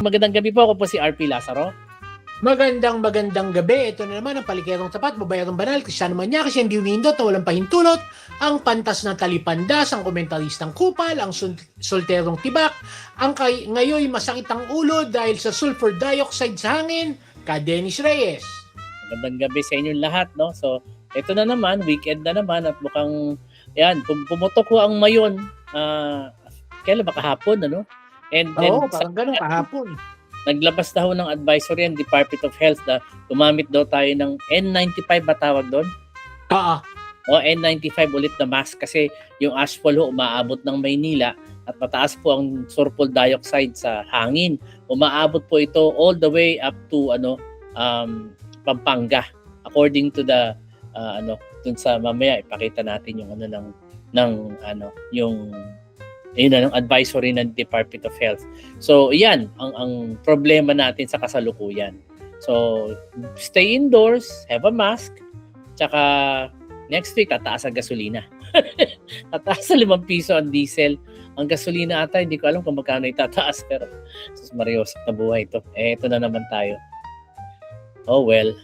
Magandang gabi po, ako po si RP Lazaro. Magandang gabi. Ito na naman ang Palikerong Tapat, babayarang banal, Kristiyano Manyaki, hindi umindot na walang pahintulot, ang pantas na talipandas, ang komentaristang kupal, ang solterong tibak, ang ngayon masakit ang ulo dahil sa sulfur dioxide sa hangin, ka Dennis Reyes. Magandang gabi sa inyong lahat, no? So, ito na naman, weekend na naman at mukhang, yan, pumutok ko ang mayon, kailan ba kahapon, ano? Oo, parang ganun kahapon. Naglabas na ho ng advisory ang Department of Health na gumamit daw tayo ng N95 ba tawag doon? O N95 ulit na mask kasi yung ashfall ho umaabot ng Maynila at mataas po ang sulfur dioxide sa hangin. Umaabot po ito all the way up to Pampanga. According to the dun sa mamaya ipakita natin yung yung advisory ng Department of Health. So, yan ang problema natin sa kasalukuyan. So, stay indoors, have a mask, tsaka next week tataas ang gasolina. Tataas sa 5 piso ang diesel. Ang gasolina ata, hindi ko alam kung magkano itataas, pero sus mariosip na buhay ito. Ito na naman tayo. Oh well.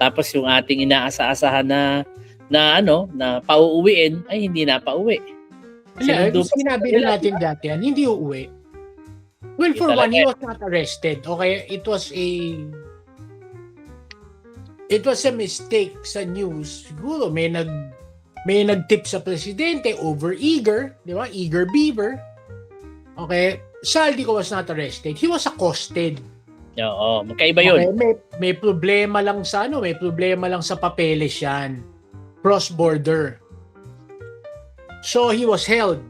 Tapos yung ating inaasa-asahan na pauuwiin ay hindi na pauwi. Sinabi na natin dati yan, hindi uuwi. Well, for one, he was not arrested. Okay, it was a mistake sa news. Siguro may nagtip sa presidente, over-eager, di ba? Eager beaver. Okay, Saldico was not arrested. He was accosted. Oo, magkaiba yun. Okay, may problema lang sa papeles yan. Cross-border. So, he was held.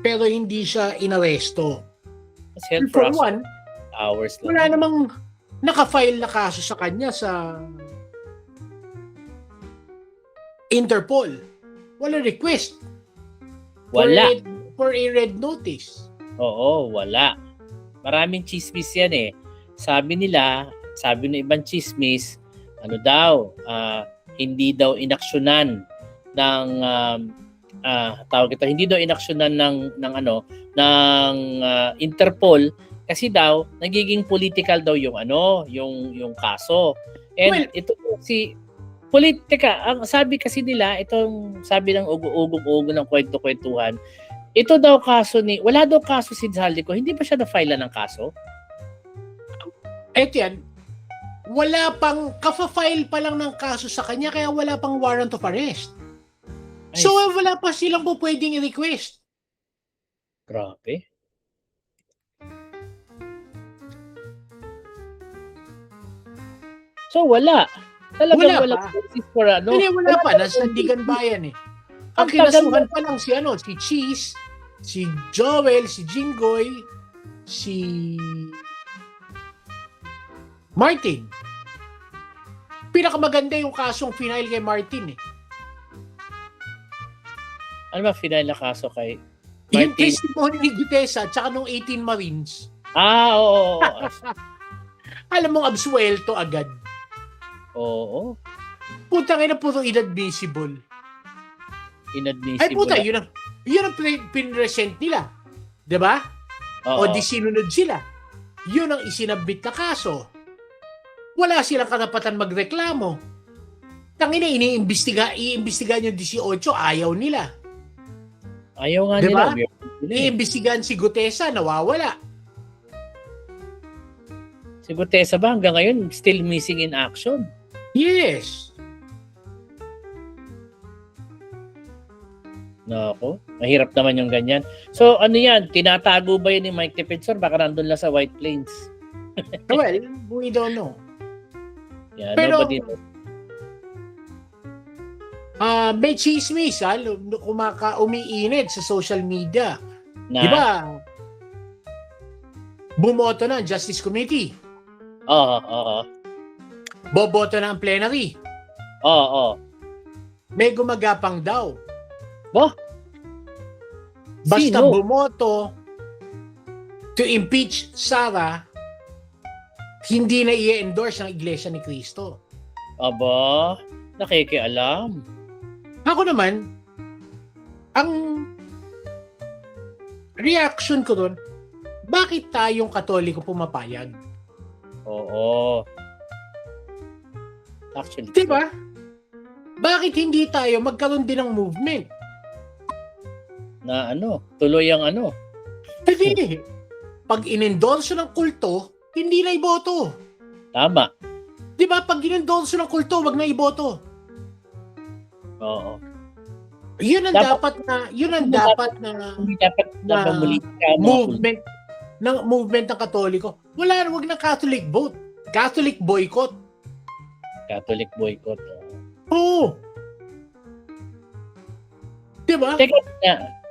Pero hindi siya inaresto. For one, hours lang. Wala namang naka-file na kaso sa kanya sa Interpol. Wala request. Wala. For a red notice. Oo, wala. Maraming chismis yan eh. Sabi ng ibang chismis, hindi daw inaksyonan ng hindi daw inaksyonan ng Interpol kasi daw nagiging political daw yung kaso. And ito si politika, ang sabi kasi nila, sabi ng ugong-ugong ng kwento-kwentuhan, ito daw kaso wala daw kaso si Zaldico, hindi ba siya na-file ng kaso? Eto yan, wala pang, kafa-file pa lang ng kaso sa kanya kaya wala pang warrant of arrest. So, wala pa silang po pwedeng i-request. Grabe. So, wala. Talagang wala pa. Wala pa. Nasa Sandigan Bayan eh. Ang kinasuhan pa lang si Cheese, si Joel, si Jinggoy, si Martin. Pinakamaganda yung kasong final kay Martin eh. Ano ba final na kaso kay Martin? Yung testimony ni Gutesa at saka nung 18 Marines. Oo. Alam mong absuelto agad. Oo. Putang ina, puro inadmissible. Ay puta, yun ang pinresent nila. Diba? O di sinunod sila. Yun ang isinabit na kaso. Wala silang karapatan magreklamo. Tangina, iimbestigahan yung 18, ayaw nila. Ayaw nga diba? nila. Iimbestigahan si Gutesa, nawawala. Si Gutesa ba hanggang ngayon still missing in action? Yes. Nako, mahirap naman yung ganyan. So ano yan, tinatago ba yun ni Mike Defensor? Baka nandun lang sa White Plains. Well, we don't know. Yeah, pero nobody knows. May chismis umiinit sa social media. Na? Diba? Bumoto na ang Justice Committee. Oo. Boboto na ang plenary. Oo. May gumagapang daw. Basta Sino? bumoto to impeach Sara, hindi na i-endorse ng Iglesia ni Cristo. Aba, nakikialam. Ako naman, ang reaction ko doon, bakit tayong Katoliko pumapayag? Oo. Actually. Diba? Bakit hindi tayo magkaroon din ng movement? Na tuloy ang Hindi. Pag inendorso ng kulto, hindi na iboto. Tama. Diba? Pag inendorso ng kulto, wag na iboto. Oo. Yun ang dapat na movement ng Katoliko. Wag na Catholic vote. Catholic boycott. Catholic boycott. Oo. Diba? Teka,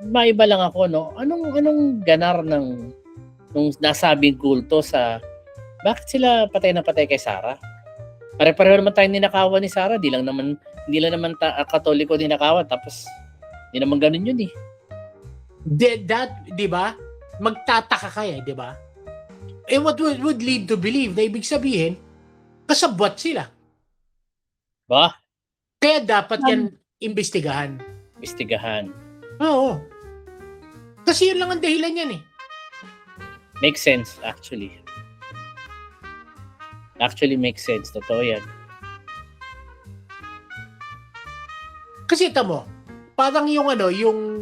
maiba lang ako, no? Anong ganar nung nasabing kulto sa bakit sila patay na patay kay Sarah? Pare-pareho naman tayong ninakawan ni Sarah. Hindi lang naman Katoliko ninakawan. Tapos, hindi naman ganun yun eh. Di ba? Magtataka kaya, di ba? What would lead to believe na ibig sabihin, kasabwat sila. Ba? Kaya dapat yan imbestigahan. Oo. Kasi yun lang ang dahilan yan eh. Makes sense, actually. Actually makes sense. Totoo yan. Kasi ito mo, parang yung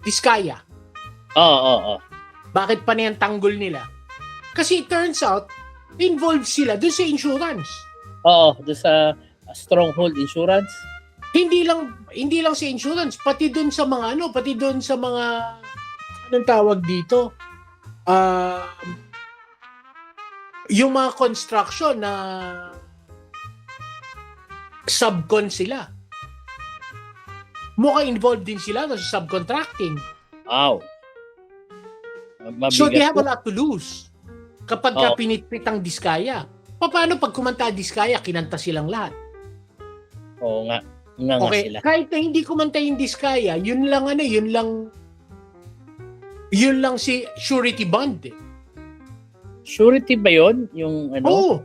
Diskaya. Oo. Bakit pa na yung tanggol nila? Kasi it turns out, involved sila dun sa insurance. Oo, dun sa Stronghold Insurance. Hindi lang sa insurance, pati dun sa mga anong tawag dito? Yung mga construction na subcon sila. Mukhang involved din sila sa subcontracting. Wow. So they have a lot to lose. Kapag pinitpit ang Diskaya. Paano pag kumanta Diskaya, kinanta silang lahat? Oo nga. Okay, sila. Kahit na hindi kumanta yung Diskaya, yun lang si surety bond eh. Surety ba yun? Yung Oo.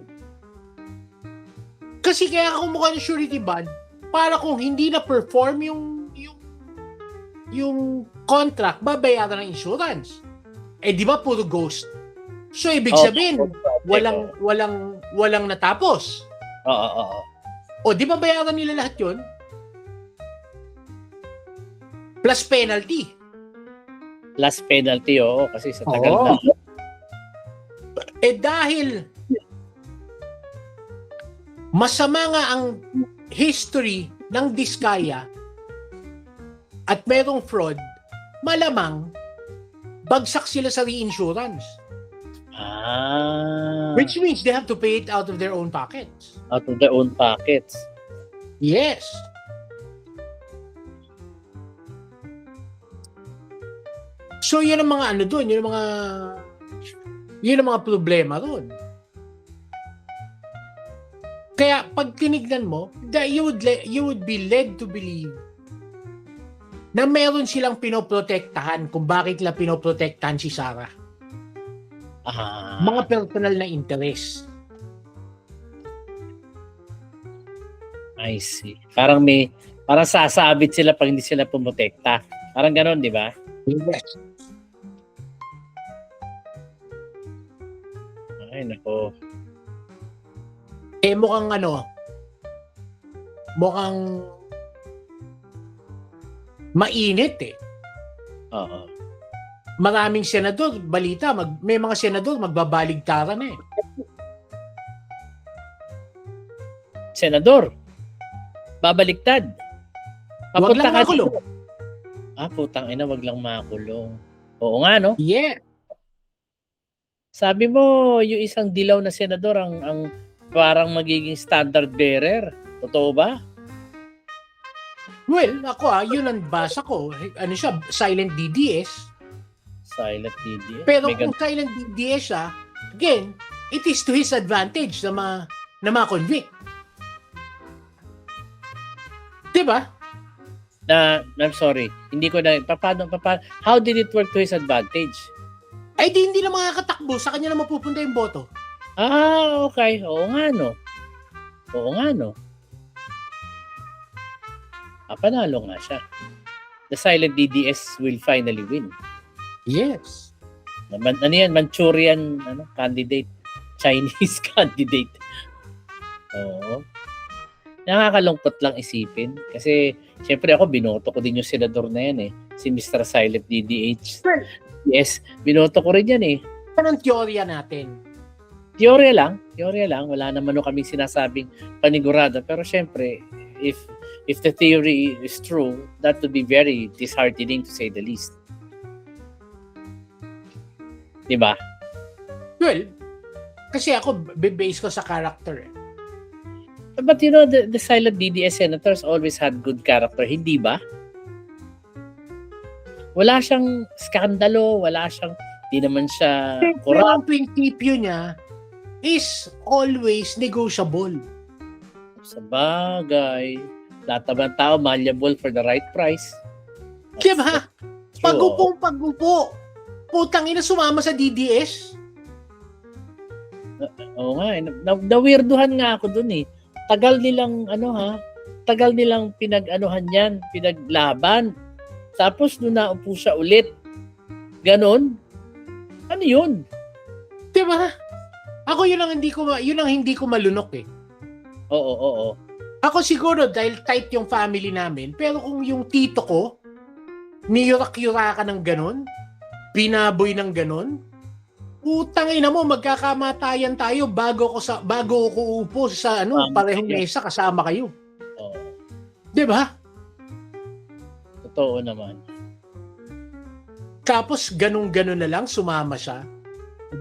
Kasi kaya kumuha ng surety bond para kung hindi na perform yung contract, babayaran ng insurance. Di ba puro ghost? So ibig sabihin, walang natapos. Oo. O di ba bayaran nila lahat 'yon? Plus penalty. Oo, kasi sa tagal na. Dahil masama nga ang history ng Diskaya at merong fraud, malamang bagsak sila sa reinsurance. Which means they have to pay it out of their own pockets. Out of their own pockets. Yes. So yun ang mga doon, yun ang mga problema doon. Kaya pag tinignan mo, you would be led to believe na meron silang pinoprotektahan kung bakit nila pinoprotektahan si Sarah. Mga personal na interest. I see. Parang sasabit sila pag hindi sila pumotekta. Parang gano'n, di ba? Yes. Ay, nako. Mukhang mainit eh. Oo. Maraming senador, may mga senador magbabaligtaran eh. Senador, babaliktad. Wag lang makulong. Putang ina, wag lang makulong. Oo nga, no? Yeah. Sabi mo, yung isang dilaw na senador ang parang magiging standard bearer. Totoo ba? Well, ako yun ang basa ko. Siya, silent DDS. Silent DDS? Pero kung silent DDS siya, again, it is to his advantage na ma-convict. Diba? I'm sorry. Hindi ko na, how did it work to his advantage? Ay, hindi na makakatakbo. Sa kanya na mapupunta yung boto. Okay. Oo nga, no. Panalo nga siya. The silent DDS will finally win. Yes. Ano yan? Manchurian candidate. Chinese candidate. Oo. Nakakalungkot lang isipin. Kasi, syempre ako, binoto ko din yung senador na yan eh. Si Mr. Silent DDH. Yes, binoto ko rin yan eh. Anong teorya natin? Teorya lang. Wala naman kaming sinasabing panigurado. Pero syempre, if the theory is true, that would be very disheartening to say the least. Diba? Well, kasi ako, base ko sa character eh. But you know, the silent DDS senators always had good character, hindi ba? Wala siyang skandalo, di naman siya corrupt. Ang prinsipyo niya is always negotiable. Sa bagay, lahat naman tao malleable for the right price. Diba? Pag-upo. Putang ina, sumama sa DDS. Oo nga, na-weirduhan nga ako dun eh. Tagal nilang pinaglaban. Tapos nung naupo siya ulit, ganon. Ano yun? Diba? Ako yun ang hindi ko malunok eh. Oo. Ako siguro dahil tight yung family namin, pero kung yung tito ko, niyurak-yura ka ng ganon, binaboy ng ganon, utang ina mo, magkakamatayan tayo bago ako uupo sa parehong mesa kasama kayo. Oo. 'Di ba? Totoo naman. Tapos ganun-ganun na lang sumama siya.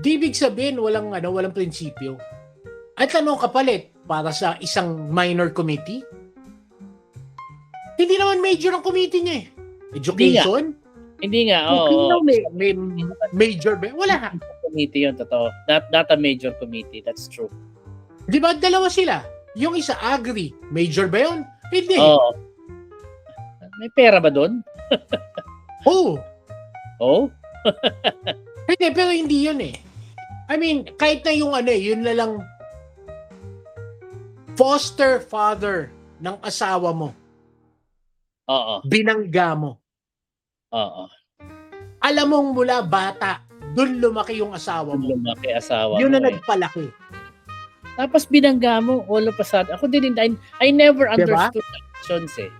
Di ibig sabihin walang prinsipyo. At anong kapalit para sa isang minor committee? Hindi naman major ang committee niya eh. Education? Hindi nga. May major ba? Wala. Committee yun, totoo. Not a major committee. That's true. Di ba dalawa sila? Yung isa agri. Major ba yun? Hindi. Oo. May pera ba doon? Oo. Oh? Hindi, pero hindi yun eh. I mean, kahit na yung yun na lang foster father ng asawa mo. Oo. Binangga mo. Oo. Alam mong mula bata, doon lumaki yung asawa mo. Yun na nagpalaki. Tapos binangga mo, all of a sudden. Ako din, I never understood the actions eh.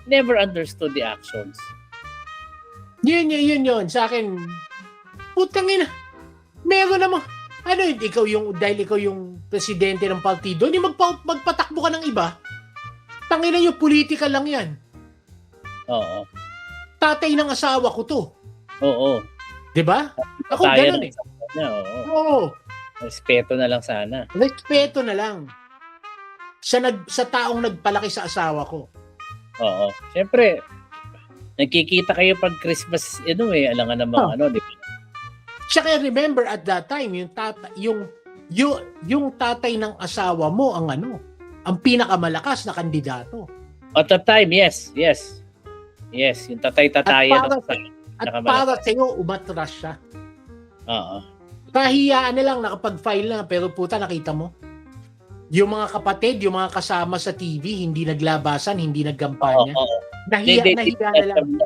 Never understood the actions. Yun. Sa akin, putang ina. Meron naman. Dahil ikaw yung presidente ng partido, hindi magpatakbo ka ng iba. Tangina yung politika lang yan. Oo. Tatay ng asawa ko to. Oo. Diba? Ako ganun eh. Oo. Respeto na lang sana. Respeto na lang. Sa taong nagpalaki sa asawa ko. Oo. Siyempre, nagkikita kayo pag Christmas, alangan namang di ba? Tsaka remember at that time, yung tatay ng asawa mo ang pinakamalakas na kandidato. At that time, yes. Yes, yung tatay-tatayan. At para sa'yo, umatras siya. Oo. Kahiyaan na lang, nakapag-file na, pero puta, nakita mo? Yung mga kapatid, yung mga kasama sa TV, hindi naglabasan, hindi nagkampanya. Nahiya na lang.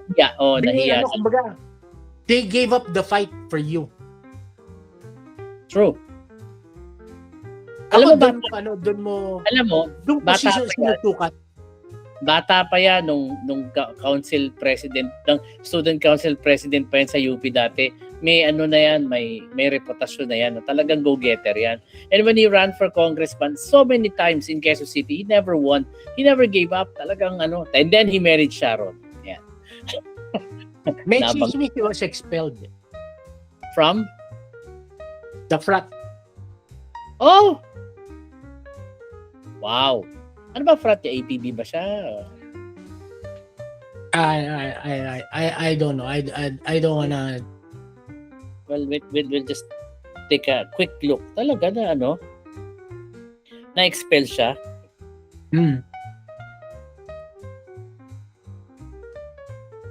Nahiya. Kumbaga, they gave up the fight for you. True. Alam mo, doon pa sinusukat. Bata pa yan nung council president, ng student council president pa yan sa UP dati. May na yan, may reputasyon na yan. Talagang go-getter yan. And when he ran for congressman, so many times in Quezon City, he never won. He never gave up. Talagang And then he married Sharon. Yan. May chismis, he was expelled. From? The frat. Oh! Wow. Ano ba frat niya? APB ba siya? I don't know. I don't wanna. Well, we'll just take a quick look. Talaga na na-expel siya.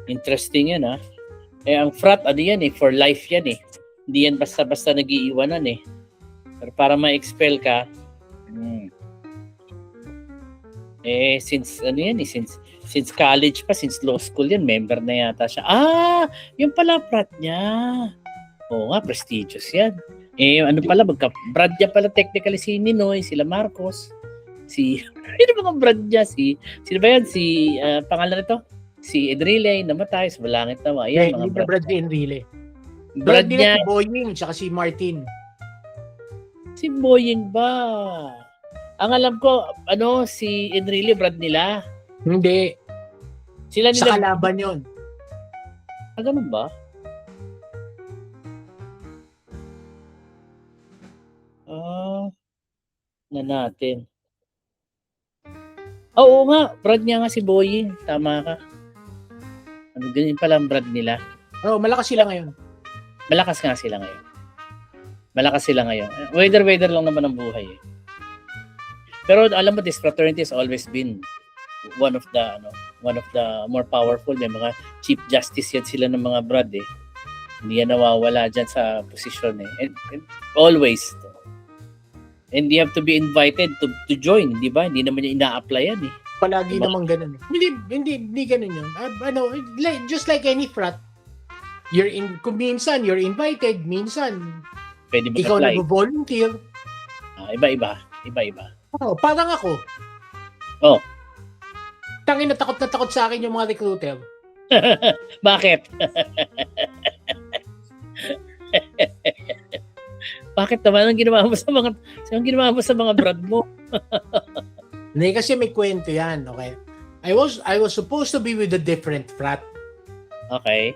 Interesting yan ang frat, yan for life yan Hindi yan basta-basta nag-iiwanan Pero para ma-expel ka, since since college pa, since law school yan, member na yata siya. Yung pala frat niya. Oo nga, prestigious yan. Ano pala, brad niya pala technically si Ninoy, sila Marcos, ano mga brad niya? Sino ba yan? Pangalan nito? Si Enrile, namatay, sa Balangit naman. Ayan, mga brad ni Enrile. Brad niya. Si Boying, tsaka si Martin. Si Boying ba? Ang alam ko, si Enrile, brad nila. Hindi. Sila nila. Sa kalaban yun. Ganun ba? Na natin. Oo nga, brad niya nga si Boying. Tama ka. Ganyan pala ang brad nila. Malakas sila ngayon. Malakas sila ngayon. Weather lang naman ang buhay eh. Pero alam mo, this fraternity has always been one of the more powerful. May mga chief justice yan sila ng mga brad eh. Hindi yan nawawala dyan sa posisyon eh. And always. And you have to be invited to join, di ba? Hindi naman yung ina-apply yan eh. Palagi diba? Naman ganun eh. Hindi ganun yun. Just like any frat, kung minsan you're invited, minsan pwede ikaw nag-volunteer. Iba-iba. Parang ako. Tangin na takot sa akin yung mga recruiter. Bakit? Bakit naman? Anong ginawa mo sa mga brad mo? Hindi, kasi may kwento yan, okay? I was supposed to be with a different frat. Okay.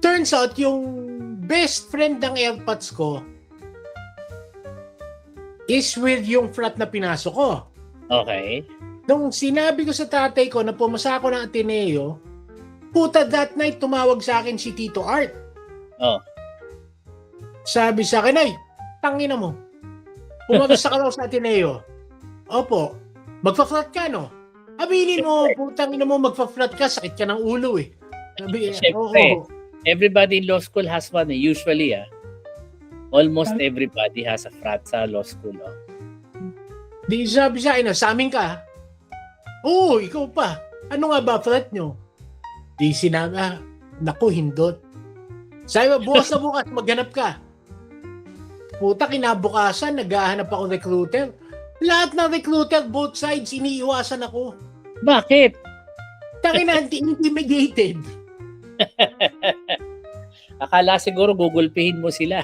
Turns out, yung best friend ng airpods ko is with yung frat na pinasok ko. Okay. Nung sinabi ko sa tatay ko na pumasa ako ng Ateneo, that night tumawag sa akin si Tito Art. Sabi sa akin, ay, tangina mo. Pumagasa ka raw sa Ateneo. Opo. Magpa-flat ka, no? Aminin mo, putang ina mo, magpa-flat ka, sakit ka ng ulo eh. Sabi, everybody in law school has one eh. Usually, almost everybody has a frat sa law school. Di sabi sa akin, sa amin ka? Oo, ikaw pa. Ano nga ba flat nyo? Di sinabi, naku, hindot. Sabi ba, bukas na bukas, maghanap ka. Puta, kinabukasan, naghahanap ako recruiter. Lahat ng recruiter, both sides, iniiwasan ako. Bakit? Tangina, intimidated. Akala siguro gugulpihin mo sila.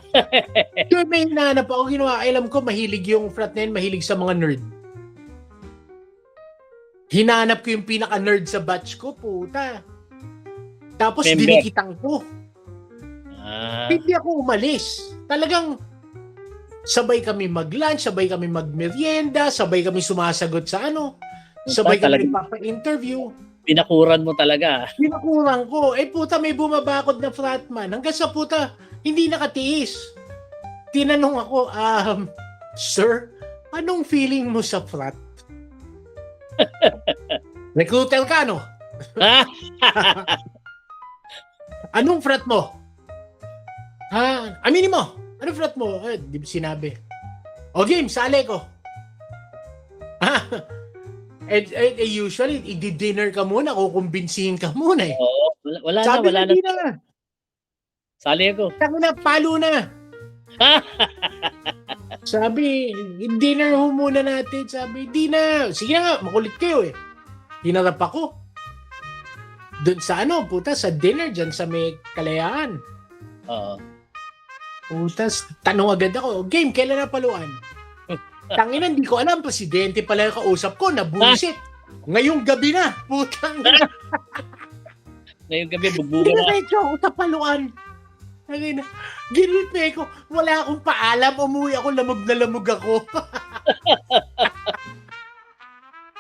Yung may hinahanap ako ginawa, alam ko mahilig yung frat na yun, mahilig sa mga nerd. Hinahanap ko yung pinaka-nerd sa batch ko, puta. Tapos dinikitang ko. Hindi ako umalis. Talagang sabay kami mag-lunch, sabay kami mag-merienda, sabay kami sumasagot sa sabay kami nagpapa-interview. Pinakuran mo talaga. Pinakuran ko. Puta, may bumabakod na fratman. Hanggang sa puta, hindi nakatiis. Tinanong ako, sir, anong feeling mo sa frat? Recruiter ka, no? Anong frat mo? Aminin mo. Anong frat mo? Di ba sinabi? O game, sali ko. Usually, i-dinner ka muna, kukumbinsihin ka muna eh. Oo, wala na. Sali ko. Sabi na, palo na. Sabi, dinner ho muna natin. Sabi, di na. Sige na nga, makulit kayo eh. Hinarap ako. Doon sa puta, sa dinner dyan sa may Kalayaan. Puta, tanong agad ako, game, kailan na paluan? Tangina, hindi ko alam, presidente pala yung kausap ko, nabusit. Ngayong gabi na, putang. Ngayong gabi, bugbuga na. Diretso ako sa paluan. Ginilpe ko, wala akong paalam, umuwi ako, lamog na lamog ako.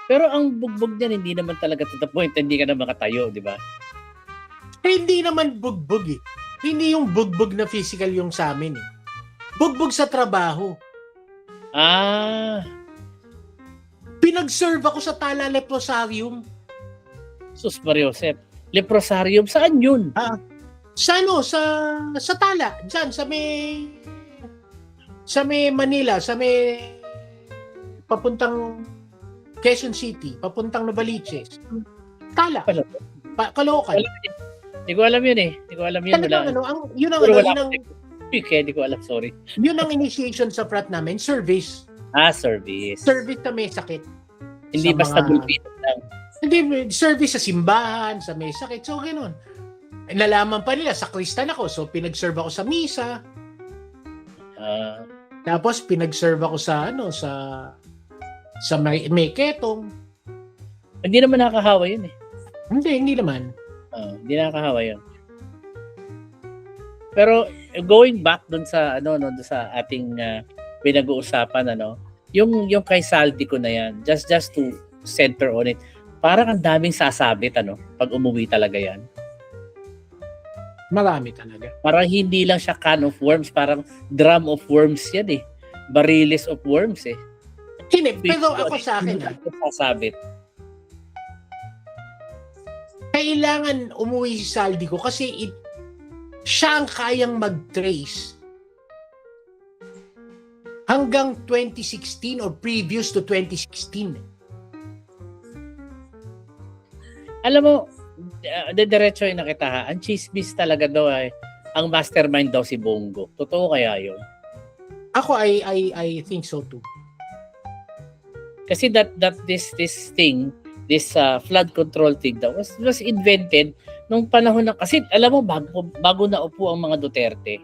Pero ang bugbog niyan, hindi naman talaga to the point, hindi ka na makatayo, di ba? Hindi naman bugbog eh. Hindi yung bugbog na physical yung sa amin eh. Bugbog sa trabaho. Pinag-serve ako sa Tala Leprosarium. Sus Mariosep. Leprosarium, saan yun? Sa Tala. Diyan, sa may Manila, sa may papuntang Quezon City, papuntang Novaliches. Tala. Caloocan. Hindi ko alam yun eh. Hindi ko alam yun. Talagang yun ang hindi ko alam, sorry. Yun ang initiation sa frat namin, service. Service. Service na may sakit. Hindi basta gulpitan lang. Hindi, service sa simbahan, sa may sakit. So, gano'n. Nalaman pa nila, sakristan ako. So, pinag-serve ako sa misa. Tapos, pinag-serve ako sa may ketong. Hindi naman nakakahawa yun eh. Hindi naman. Hindi nakakahawa yun. Pero, going back dun sa, dun sa ating pinag-uusapan, yung kay Salty ko na yan, just to center on it, parang ang daming sasabit, pag umuwi talaga yan. Marami talaga. Parang hindi lang siya can of worms, parang drum of worms yan eh. Bariles of worms eh. Hindi, pero ako sa akin, sasabit. Kailangan umuwi si Saldi ko kasi siya ang kayang mag-trace hanggang 2016 or previous to 2016. Alam mo, diretso yung nakita ha, ang chismis talaga daw ay ang mastermind daw si Bongo. Totoo kaya yun? Ako, I think so too. Kasi this thing, this flood control thing daw was invented nung panahon na, kasi alam mo, bago na upo ang mga Duterte,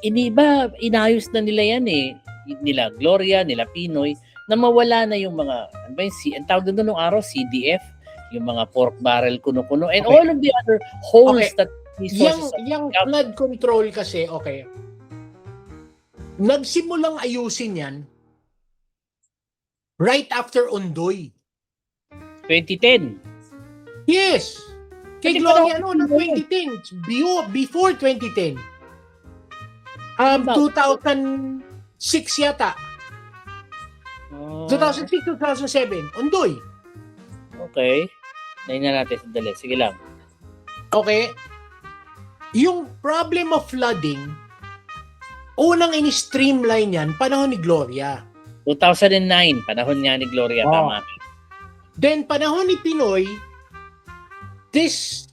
inayos na nila yan eh. Nila Gloria, nila Pinoy, na mawala na yung mga, ang tawag doon nung araw, CDF, yung mga pork barrel kuno-kuno, and all of the other holes that resources. Yung flood control kasi, nagsimulang ayusin yan right after Ondoy. 2010. Yes. Kay Gloria, na 2010. Before 2010. 2006 yata. 2006, 2007. Ondoy. Okay. Nahin na natin. Sandali. Sige lang. Okay. Yung problem of flooding, unang in-streamline yan, panahon ni Gloria. 2009. Panahon nga ni Gloria. Tama. Then, panahon ni Pinoy, this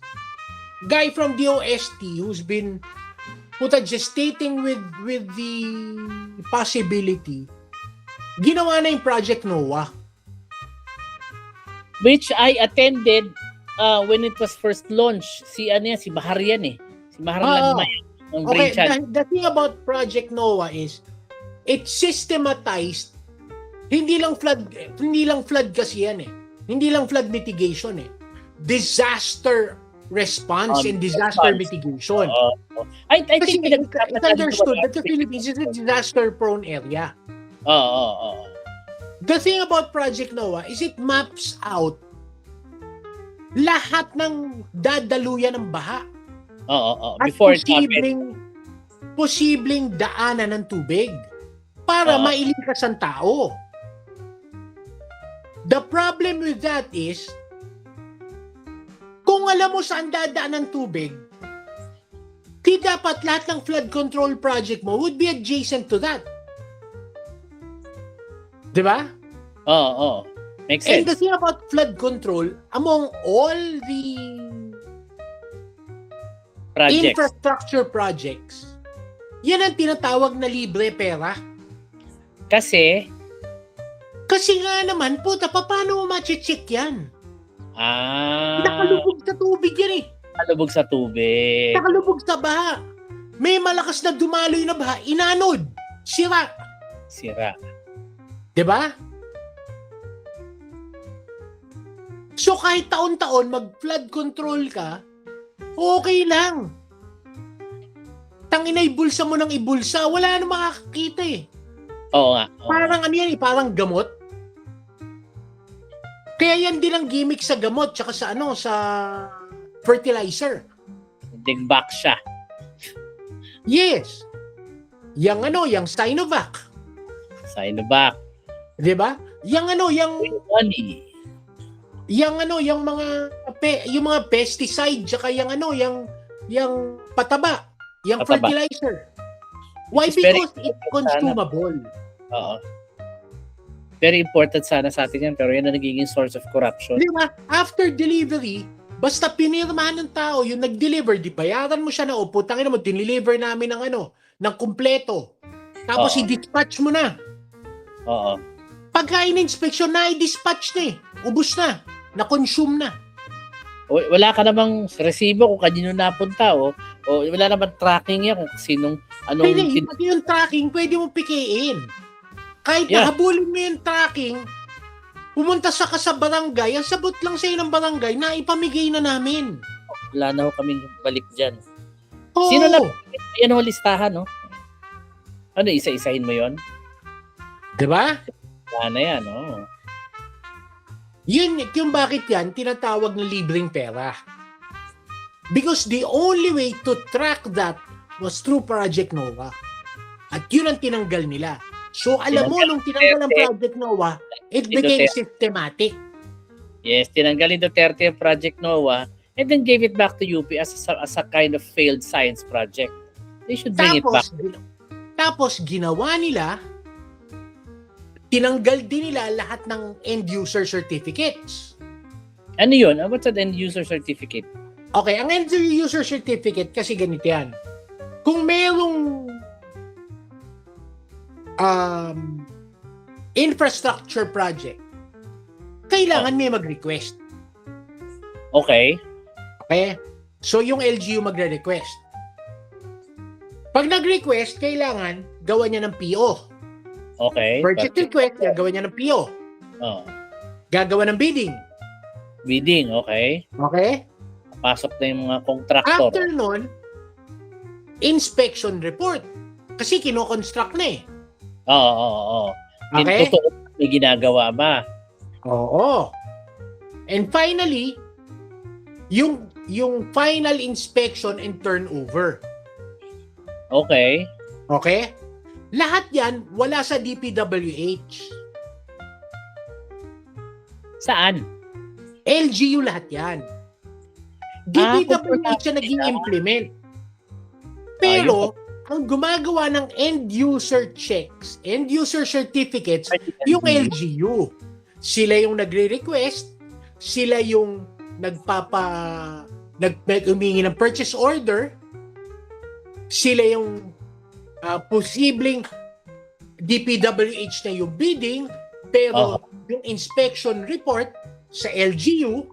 guy from DOST who's been gestating with the possibility, ginawa na yung Project NOAA. Which I attended when it was first launched. Si Bahar yan eh. Si Bahar Lagmay. Okay, the thing about Project NOAA is, it systematized, hindi lang flood kasi yan eh. Hindi lang flood mitigation eh. Disaster response and disaster mitigation. I think it's understood that the Philippines is a disaster-prone area. The thing about Project NOAA is it maps out lahat ng dadaluyan ng baha. Before posibleng daanan ng tubig para mailigtas ang tao. The problem with that is, kung alam mo saan dadaan ng tubig, di dapat lahat ng flood control project mo would be adjacent to that. Diba? Makes sense. And the thing about flood control, among all the infrastructure projects, yan ang tinatawag na libre pera. Kasi nga naman, puta, paano mo ma-check yan? Nakalubog sa tubig yan eh. Nakalubog sa tubig. Nakalubog sa baha. May malakas na dumaloy na baha, inanod. Sira. Diba? So kahit taon-taon mag-flood control ka, okay lang. Tanginay, bulsa mo ng ibulsa, wala na makakakita eh. Oo nga. Parang yan eh, parang gamot. Kaya yan din ang gimmick sa gamot tsaka sa sa fertilizer. Dig-back siya. Yes. Yang Sinovac. Diba? Yung mga pesticide tsaka yung pataba, fertilizer. Why? Because it's consumable. Very important sana sa atin yan, pero yan ang nagiging source of corruption. Diba? After delivery, Basta pinirmahan ng tao, yung nag-deliver, di bayaran mo siya na, o putangin mo, dineliver namin ng kumpleto. Tapos i-dispatch mo na. Oo. Pagka in-inspection na, i-dispatch na eh. Ubus na. Na-consume na. Wala ka namang resibo kung kanino napunta o wala namang tracking yan kung sinong anong Pwede, yung tracking, pwede mo pikiin. Kahit nahabulin mo yung tracking, pumunta sa barangay, ang sabot lang sa'yo ng barangay na ipamigay na namin. Wala na ho kaming balik dyan. Oo. Sino na? Yan ho listahan, no? Ano, isa-isahin mo yon? Diba? Wala na yan, no? Yun, yung bakit yan, tinatawag na libreng pera. Because the only way to track that was through Project Nova. At yun ang tinanggal nila. So alam mo, nung tinanggal ang Project Nova, it became systematic. Yes, tinanggal ni Duterte ang Project Nova and then gave it back to UP as a kind of failed science project. They should bring it back. Tapos ginawa nila, tinanggal din nila lahat ng end-user certificates. Ano yun? What's an end-user certificate? Okay, ang end-user certificate kasi ganito yan. Kung merong infrastructure project, kailangan may mag-request. Okay. Okay? So, yung LGU magre-request. Pag nag-request, kailangan gawa niya ng PO. Okay. Purchase request, gagawa niya ng PO. Oh. Gagawa ng bidding. Bidding, okay. Okay? Pasok na yung mga contractor. After nun, inspection report. Kasi kino-construct na eh. Oo. Okay? Totoo, may ginagawa ba? Oo. And finally, yung final inspection and turnover. Okay. Okay? Lahat yan, wala sa DPWH. Saan? LGU lahat yan. DPWH na naging implement. Pero, ang gumagawa ng end-user checks, end-user certificates, yung LGU. Sila yung nagre-request, sila yung humingi ng purchase order, sila yung posibleng DPWH na yung bidding, pero yung inspection report sa LGU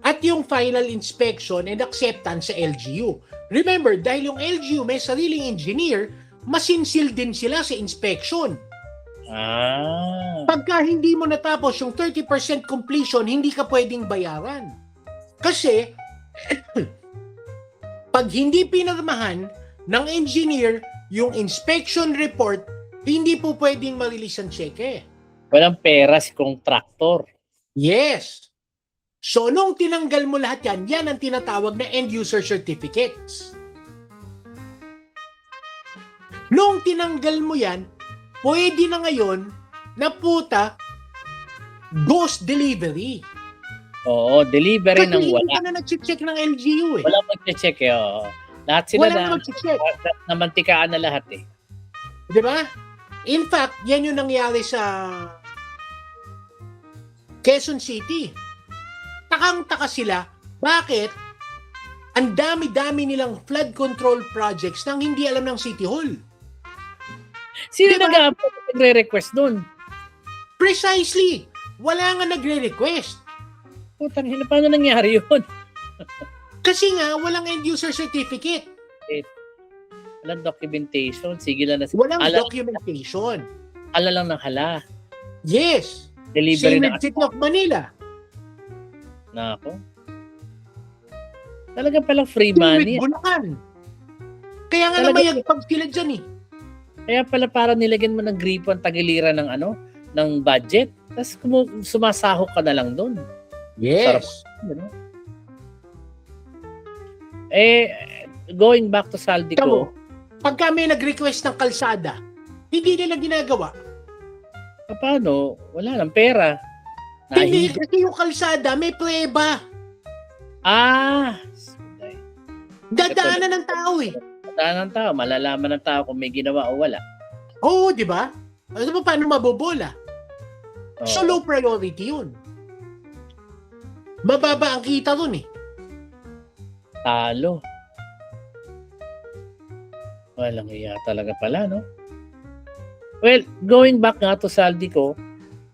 at yung final inspection and acceptance sa LGU. Remember, dahil yung LGU may sariling engineer, masinsil din sila sa inspection. Pagka hindi mo natapos yung 30% completion, hindi ka pwedeng bayaran. Kasi, pag hindi pinirmahan ng engineer yung inspection report, hindi po pwedeng ma-release ang cheque. Walang pera si contractor. Yes. So, nung tinanggal mo lahat yan, yan ang tinatawag na end-user certificates. Nung tinanggal mo yan, pwede na ngayon na ghost delivery. Oo, delivery ng wala. Kasi hindi ka na nag-check ng LGU eh. Wala mag-check eh. Oo. Lahat sila na mantikaan na lahat eh. Diba? In fact, yan yung nangyari sa Quezon City. Takang-taka sila. Bakit? Ang dami-dami nilang flood control projects nang hindi alam ng City Hall. Sino nagre-request doon? Precisely. Wala nga nagre-request. Putang ina, paano nangyari yun? Kasi nga, walang end-user certificate. Walang documentation. Sige lang na. Walang documentation. Hala lang ng hala. Yes. Delivery Same with City of Manila. Nako. Talagang palang free Same money. with Bulacan. Kaya nga namayagpag sila dyan eh. Kaya pala parang nilagyan mo ng gripo ang tagiliran ng ng budget. Tapos sumasahok ka na lang doon. Yes. Sarap, going back to Saldico. Pagka may nag-request ng kalsada, hindi nila ginagawa. Paano? Wala lang pera. Hindi, kasi yung kalsada may preba. Dadaanan ng tao eh. Dadaanan ng tao. Malalaman ng tao kung may ginawa o wala. Oo, di ba? Ano ba paano mabobola? So low priority yun. Mababa ang kita dun eh. Talo. Walang iya talaga pala, no? Well, going back nga to Saldico,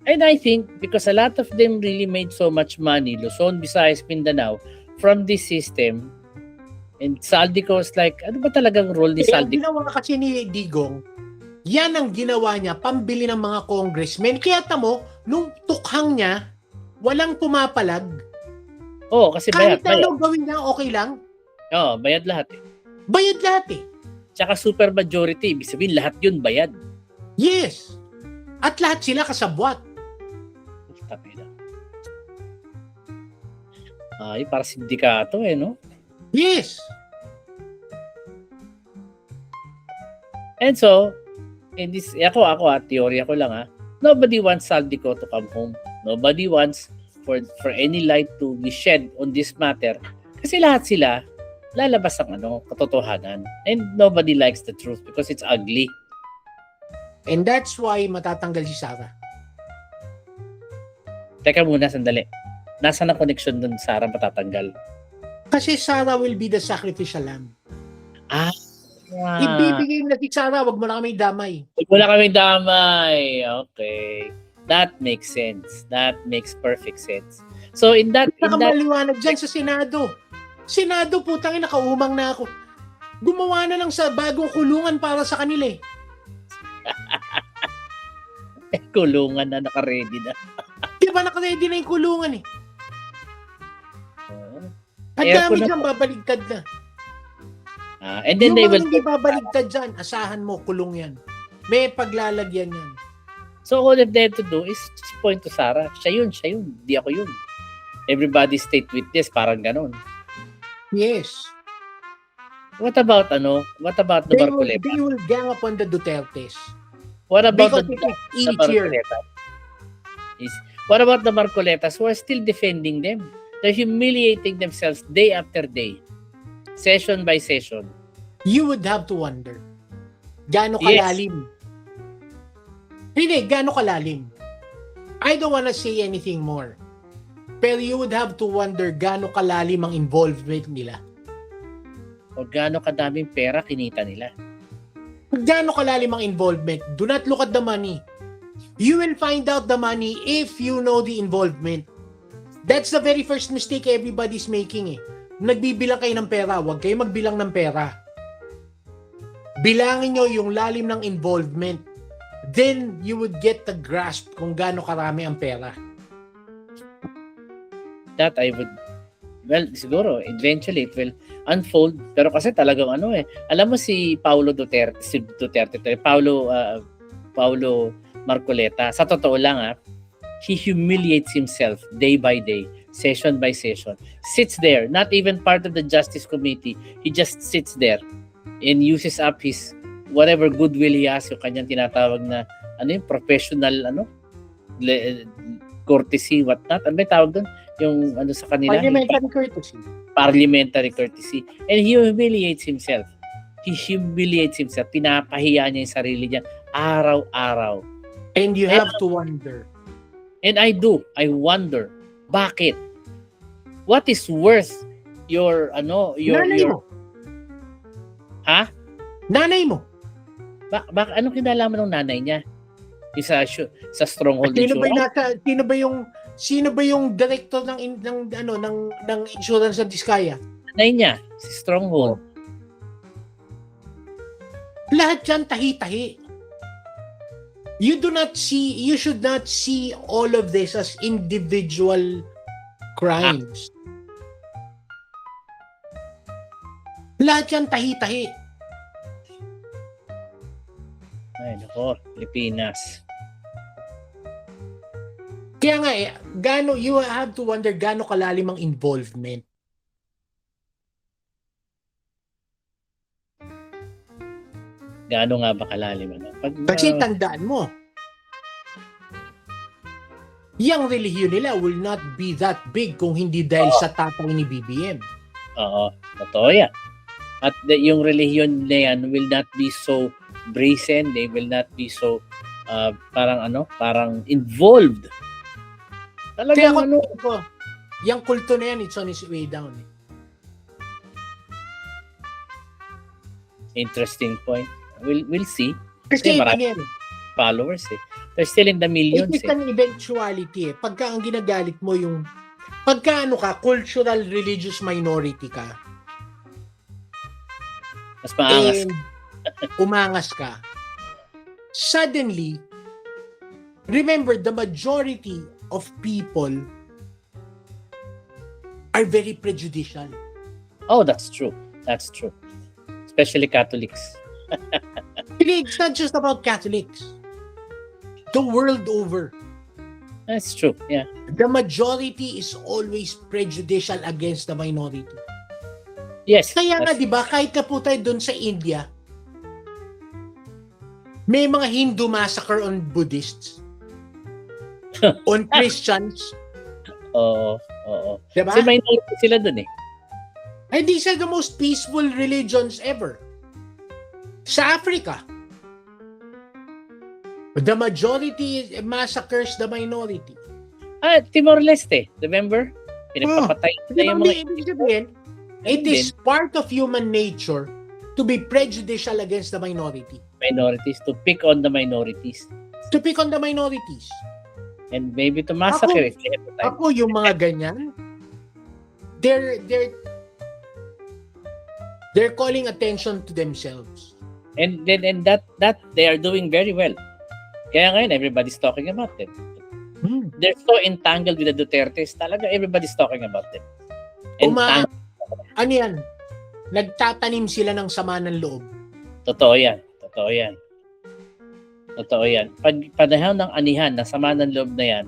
and I think because a lot of them really made so much money, Luzon, Visayas, Mindanao, from this system, and Saldico is like, ano ba talagang role ni Ang Saldico? ginawa kasi ni Digong, yan ang ginawa niya, pambili ng mga congressmen. Kaya tamo, nung tukhang niya, walang pumapalag. Oo, kasi bayad. Kahit ano gawin niya, okay lang. Oo, bayad lahat eh. Bayad lahat eh. Tsaka super majority, ibig sabihin lahat yun bayad. Yes. At lahat sila kasabwat. Tapos ay, para sindikato eh, no? Yes. And so, in this, teorya ko lang nobody wants Saldico to come home. Nobody wants for any light to be shed on this matter. Kasi lahat sila, lalabas ang katotohanan. And nobody likes the truth because it's ugly. And that's why matatanggal si Sara. Teka muna, sandali. Nasaan ang connection dun, Sara, matatanggal? Kasi Sara will be the sacrificial lamb. Wow. Ibibigay na si Sara, wag mo na kami damay. Wag mo na kami damay. Okay. That makes sense. That makes perfect sense. So in that... Nakamaliwanag dyan sa Senado. Senado, putang ina, nakaumang na ako. Gumawa na lang sa bagong kulungan para sa kanila eh. Kulungan na, naka-ready na. Di ba naka-ready na yung kulungan eh? Ang dami dyan, babaligtad na. And then yung they will... hindi babaligtad dyan, asahan mo, kulong yan. May paglalagyan yan. So all they have to do is just point to Sara. Siya yun. Di ako yun. Everybody state witness, parang ganon. Yes. What about the Marcoleta? They will gang up on the Dutertes. What about the Marcoletas? What about the Marcoletas who are still defending them? They're humiliating themselves day after day. Session by session. You would have to wonder. Gaano kalalim? Hindi, gaano kalalim? I don't wanna say anything more. Pero you would have to wonder gaano kalalim ang involvement nila. O gaano kadaming pera kinita nila. Gaano kalalim ang involvement? Do not look at the money. You will find out the money if you know the involvement. That's the very first mistake everybody's making eh. Nagbibilang kayo ng pera, huwag kayo magbilang ng pera. Bilangin nyo yung lalim ng involvement. Then you would get the grasp kung gaano karami ang pera. That I would, well, siguro, eventually it will unfold. Pero kasi talagang alam mo si Paulo Marcoleta, sa totoo lang he humiliates himself day by day, session by session. Sits there, not even part of the Justice Committee. He just sits there and uses up his whatever goodwill he has, yung kanyang tinatawag na professional courtesy, whatnot. Ano ba yung tawag doon? Yung sa kanila? Parliamentary courtesy. And he humiliates himself. Pinapahiya niya yung sarili niya araw-araw. And you have to wonder. And I wonder, bakit? What is worth your nanay mo? Ha? Nanay mo? Anong kinalaman ng nanay niya? Sa Stronghold Insurance? Sino ba yung director ng insurance ng Diskaya? Nanay niya, si Stronghold. Lahat yan tahi-tahi. You should not see all of this as individual crimes. Lahat yan tahi-tahi. Ay, nako, Pilipinas. Kaya nga you have to wonder gaano kalalim ang involvement. Gaano nga ba kalalim? Kasi tandaan mo, yung relihiyon nila will not be that big kung hindi dahil sa tatay ni BBM. Oo, totoo yan. At yung relihiyon na yan will not be so brazen, they will not be so parang involved. Talagang Yung kulto na yan, it's on its way down. Interesting point. We'll see. Kasi marami followers eh. They're still in the millions. It is an eventuality eh. Pagka ang ginagalit mo yung pagka cultural religious minority ka. Mas maangas. And umangas ka. Suddenly, remember, the majority of people are very prejudicial. Oh, that's true. That's true. Especially Catholics. It's not just about Catholics. The world over. That's true, yeah. The majority is always prejudicial against the minority. Yes. Kaya nga, di ba, kahit na po tayo doon sa India, may mga Hindu massacre on Buddhists, on Christians. Oo. Diba? Kasi minority sila doon eh. And these are the most peaceful religions ever. Sa Africa, the majority massacres the minority. Timor-Leste, remember? Pinagpapatay na yung mga... It is part of human nature to be prejudicial against the minority. Minorities, to pick on the minorities. To pick on the minorities. And maybe to massacre. Ako yung mga ganyan, they're calling attention to themselves. And that they are doing very well. Kaya ngayon, everybody's talking about them. They're so entangled with the Dutertes. Talaga, everybody's talking about them. Ano yan? Nagtatanim sila ng sama ng loob. Totoo yan. Pag panahon ng anihan, ng sama ng loob na yan,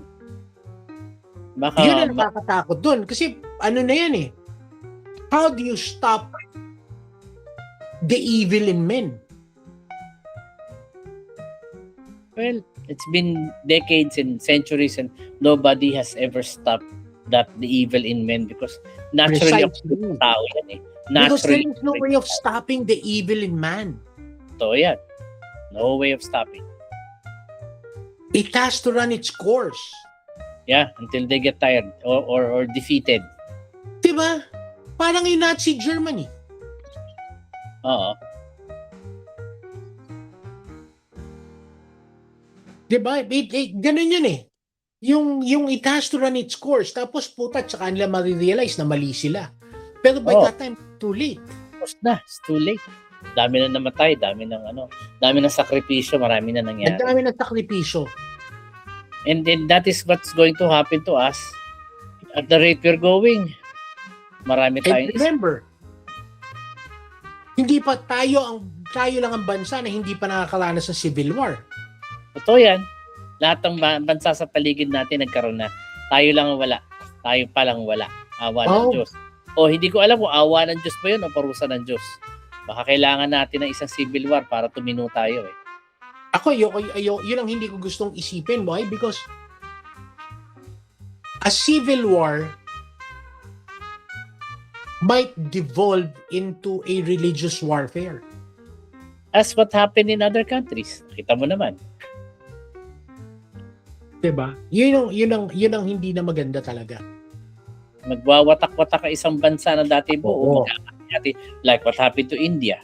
baka... Yun ang nakakatakot dun. Kasi ano na yan eh. How do you stop the evil in men? Well, it's been decades and centuries and nobody has ever stopped the evil in men because naturally tao yan eh. Because there is no way of stopping the evil in man. So yan. No way of stopping. It has to run its course. Yeah, until they get tired or defeated. Diba? Parang yung Nazi Germany. Oo. Diba? Ganun yun eh. Yung it has to run its course. Tapos puta, tsaka nila marirealize na mali sila. Pero by that time, too late. It's too late. Dami na namatay, dami ng sakripisyo, marami na nangyari. Dami ng sakripisyo. And then that is what's going to happen to us at the rate we're going. Marami tayong... And remember, hindi pa tayo lang ang bansa na hindi pa nakakaranas ng civil war. Totoo yan. Lahat ng bansa sa paligid natin nagkaroon na. Tayo lang wala. Tayo pa lang wala. Awa ng Diyos. O hindi ko alam kung awa ng Diyos ba yun o parusa ng Diyos. Baka kailangan natin ng isang civil war para tumino tayo eh. Ako, yun ang hindi ko gustong isipin. Why? Because a civil war might devolve into a religious warfare. As what happened in other countries. Kita mo naman. Diba? Yun ang hindi na maganda talaga. Magwawatak-watak ka isang bansa na dati buo. Like what happened to India.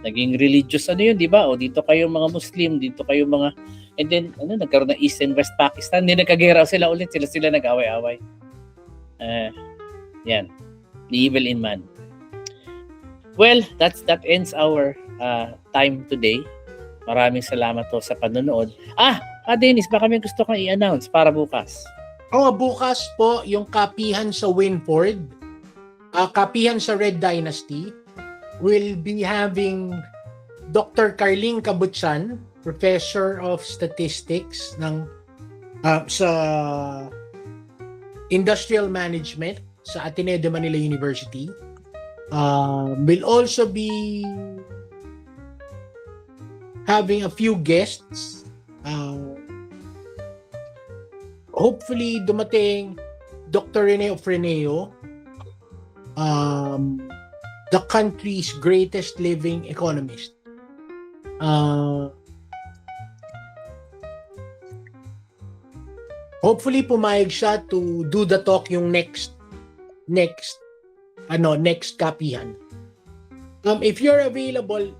Naging religious yun, di ba? O dito kayo mga Muslim, dito kayo mga... And then, nagkaroon ng East and West Pakistan. Hindi nagkagera sila ulit. Sila nag-away-away. Yan. The evil in man. Well, that ends our time today. Maraming salamat po sa panonood. Dennis, baka may gusto kang i-announce para bukas. Bukas po yung kapihan sa Winford, kapihan sa Red Dynasty, will be having Dr. Carling Cabutsan, Professor of Statistics sa Industrial Management sa Ateneo de Manila University. Will also be having a few guests. Hopefully dumating Dr. Rene Ofreneo, the country's greatest living economist. Hopefully pumayag siya to do the talk yung next kapihan. If you're available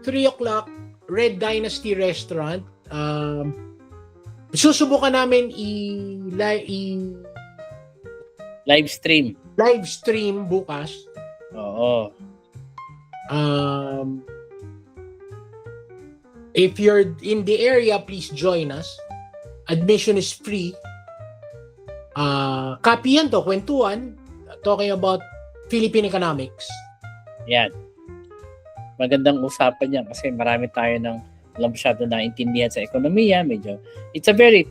3 o'clock, Red Dynasty Restaurant, susubukan namin live stream bukas. Oo. If you're in the area, please join us. Admission is free. Kapihan to, kwentuhan, talking about Philippine economics. Yan. Magandang usapan yan kasi marami tayo ng alam masyado naintindihan sa ekonomiya. Medyo, it's a very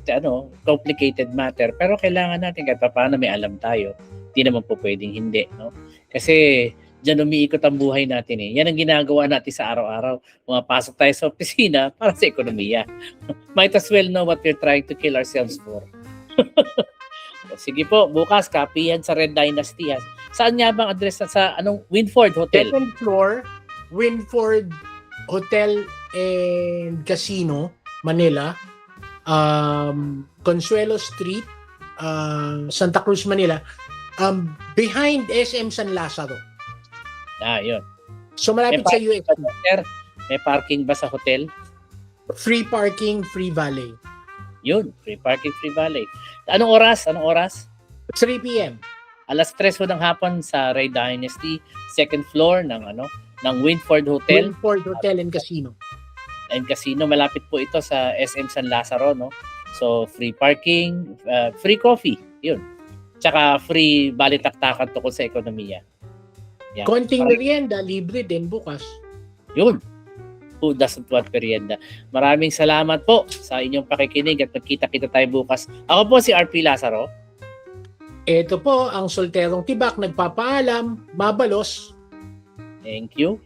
complicated matter, pero kailangan natin kahit paano may alam tayo. Hindi naman po pwedeng hindi. No? Kasi diyan umiikot ang buhay natin eh. Yan ang ginagawa natin sa araw-araw. Pumapasok tayo sa opisina para sa ekonomiya. Might as well know what we're trying to kill ourselves for. Sige po, bukas kapihan sa Red Dynasty. Saan nga bang address sa anong Winford Hotel? Second floor, Winford Hotel and Casino, Manila. Consuelo Street, Santa Cruz, Manila. Behind SM San Lazaro. Yun. So malapit sa UST. May parking ba sa hotel? Free parking, free valet. Yun, free parking, free valet. Anong oras? 3 p.m. Alas 3 ng hapon sa Red Dynasty, second floor ng Winford Hotel. Winford Hotel and Casino. And Casino, malapit po ito sa SM San Lazaro, no? So, free parking, free coffee, yun. Tsaka free balitaktakan tungkol sa ekonomiya. Yan. Konting merienda, libre din bukas. Yun. Who doesn't want merienda? Maraming salamat po sa inyong pakikinig at magkita-kita tayo bukas. Ako po si RP Lazaro. Ito po ang solterong tibak, nagpapaalam, mabalos. Thank you.